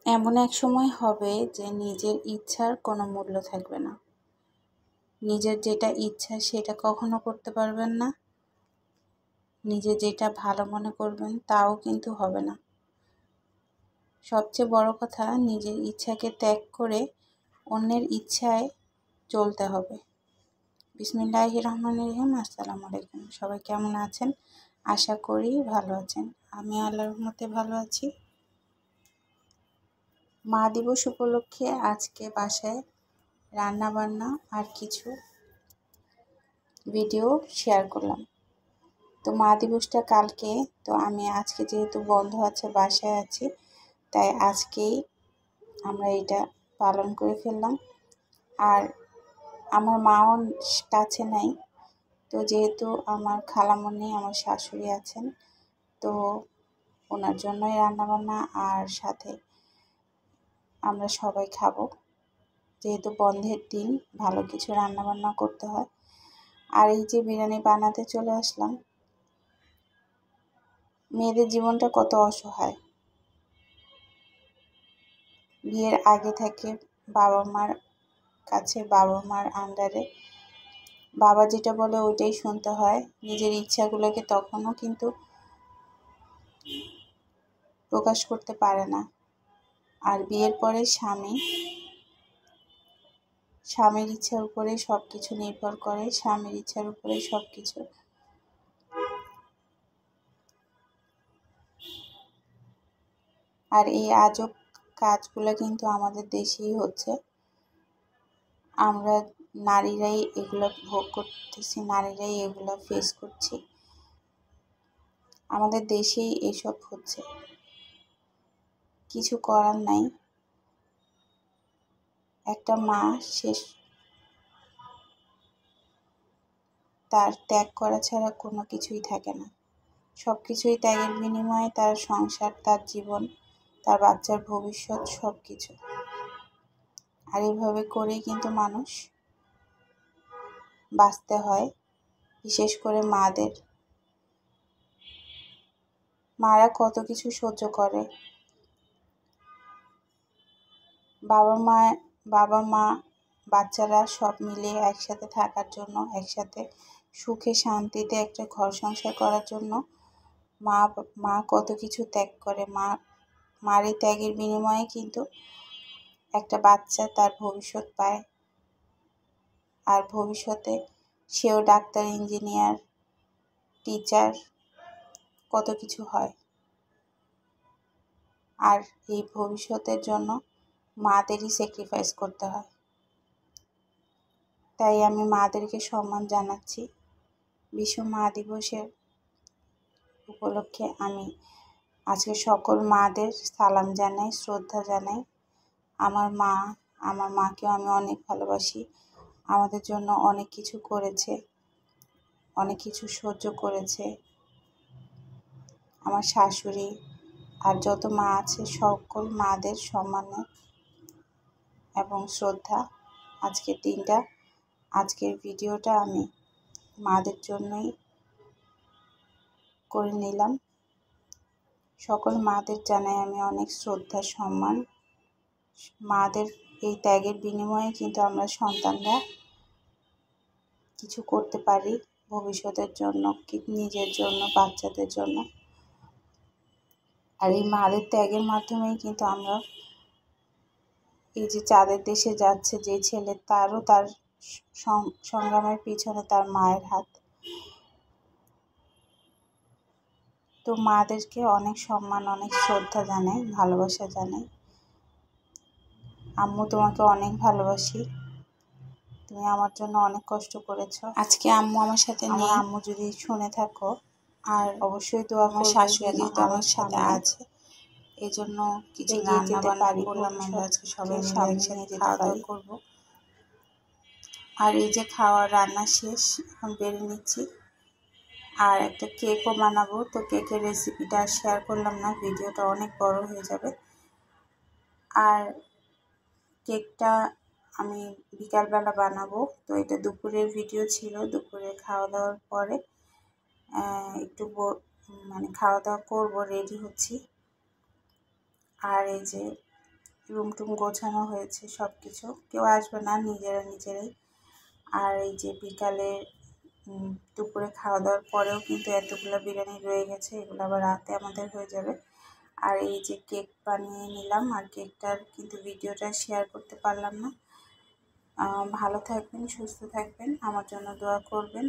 এমন এক সময় হবে যে নিজের ইচ্ছার কোনো মূল্য থাকবে না। নিজের যেটা ইচ্ছা সেটা কখনো করতে পারবেন না। নিজে যেটা ভালো মনে করবেন তাও কিন্তু হবে না। সবচেয়ে বড় কথা, নিজের ইচ্ছাকে ত্যাগ করে অন্যের ইচ্ছায় চলতে হবে। বিসমিল্লাহির রহমানির রহিম। আসসালামু আলাইকুম। সবাই কেমন আছেন? আশা করি ভালো আছেন। আমি আল্লাহর রহমতে ভালো আছি। মা দিবস উপলক্ষে আজকে বাসায় রান্নাবান্না আর কিছু ভিডিও শেয়ার করলাম। তো মা দিবসটা কালকে, তো আমি আজকে যেহেতু বন্ধ আছে, বাসায় আছি, তাই আজকেই আমরা এটা পালন করে ফেললাম। আর আমার মাও কাছে নাই, তো যেহেতু আমার খালামণি, আমার শাশুড়ি আছেন, তো ওনার জন্যই রান্নাবান্না আর সাথে আমরা সবাই খাবো। যেহেতু বন্ধের দিন ভালো কিছু রান্নাবান্না করতে হয়। আর এই যে বিরিয়ানি বানাতে চলে আসলাম। মেয়েদের জীবনটা কত অসহায়। বিয়ের আগে থেকে বাবা মার কাছে, বাবা মার আন্ডারে বাবা যেটা বলে ওইটাই শুনতে হয়। নিজের ইচ্ছাগুলোকে তখনও কিন্তু প্রকাশ করতে পারে না। আর বিয়ের পরে স্বামীর ইচ্ছার উপরে সব কিছু নির্ভর করে, স্বামীর ইচ্ছার উপরে সব কিছু। আর এই আজব কাজগুলো কিন্তু আমাদের দেশেই হচ্ছে। আমরা নারীরাই এগুলো ভোগ করতেছি, নারীরাই এগুলো ফেস করছি। আমাদের দেশেই এসব হচ্ছে, কিছু করার নাই। একটা মা তার ত্যাগ করা ছাড়া কোনো কিছুই থাকে না। সব কিছুই ত্যাগের বিনিময়ে তার সংসার, তার জীবন, তার বাচ্চার ভবিষ্যৎ সব কিছু। আর এইভাবে করেই কিন্তু মানুষ বাঁচতে হয়, বিশেষ করে মাদের। মারা কত কিছু সহ্য করে। বাবা মা বাচ্চারা সব মিলে একসাথে থাকার জন্য, একসাথে সুখে শান্তিতে একটা ঘর সংসার করার জন্য মা কত কিছু ত্যাগ করে। মার এই ত্যাগের বিনিময়ে কিন্তু একটা বাচ্চা তার ভবিষ্যৎ পায়। আর ভবিষ্যতে সেও ডাক্তার, ইঞ্জিনিয়ার, টিচার, কত কিছু হয়। আর এই ভবিষ্যতের জন্য মাদেরই স্যাক্রিফাইস করতে হয়। তাই আমি মাদেরকে সম্মান জানাচ্ছি। বিশ্ব মা দিবসের উপলক্ষে আমি আজকে সকল মাদের সালাম জানাই, শ্রদ্ধা জানাই। আমার মাকেও আমি অনেক ভালোবাসি। আমাদের জন্য অনেক কিছু করেছে, অনেক কিছু সহ্য করেছে। আমার শাশুড়ি আর যত মা আছে, সকল মাদের সম্মানে এবং শ্রদ্ধা। আজকের ভিডিওটা আমি মাদের জন্যই করে নিলাম। সকল মাদের জানাই আমি অনেক শ্রদ্ধা, সম্মান। মাদের এই ত্যাগের বিনিময়ে কিন্তু আমরা সন্তানরা কিছু করতে পারি ভবিষ্যতের জন্য, নিজের জন্য, বাচ্চাদের জন্য। আর এই মাদের ত্যাগের মাধ্যমেই কিন্তু আমরা এই যে চাঁদের দেশে যাচ্ছে যে ছেলে, তার সংগ্রামের পিছনে তার মায়ের হাত। তো মাদেরকে অনেক সম্মান, অনেক শ্রদ্ধা জানাই, ভালোবাসা জানাই। আম্মু, তোমাকে অনেক ভালোবাসি। তুমি আমার জন্য অনেক কষ্ট করেছো। আজকে আম্মু আমার সাথে নেই। আম্মু যদি শুনে থাকো, আর অবশ্যই দোয়া করবে। আমার শাশুড়ি যেহেতু আমার সাথে আছে, এই জন্য কিছু রান্না বান্না করলাম। আমরা আজকে সবাই মিলে একসাথে খাওয়া দাওয়া করবো। আর এই যে রান্না শেষ, এখন বেড়ে নিচ্ছি। আর একটা কেকও বানাবো। তো কেকের রেসিপিটা শেয়ার করলাম না, ভিডিওটা অনেক বড় হয়ে যাবে। আর কেকটা আমি বিকালবেলা বানাবো। তো এটা দুপুরের ভিডিও ছিল। দুপুরে খাওয়া দাওয়ার পরে একটু খাওয়া দাওয়া করবো, রেডি হচ্ছি। আর এই যে রুম টুম গোছানো হয়েছে, সব কিছু। কেউ আসবে না, নিজেরাই। আর এই যে বিকালে দুপুরে খাওয়া দাওয়ার পরেও কিন্তু এতগুলো বিরিয়ানি রয়ে গেছে, এগুলো আবার রাতে আমাদের হয়ে যাবে। আর এই যে কেক বানিয়ে নিলাম, আর কেকটার কিন্তু ভিডিওটা শেয়ার করতে পারলাম না। ভালো থাকবেন, সুস্থ থাকবেন, আমার জন্য দোয়া করবেন।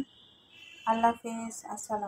আল্লাহ হাফেজ, আসসালাম।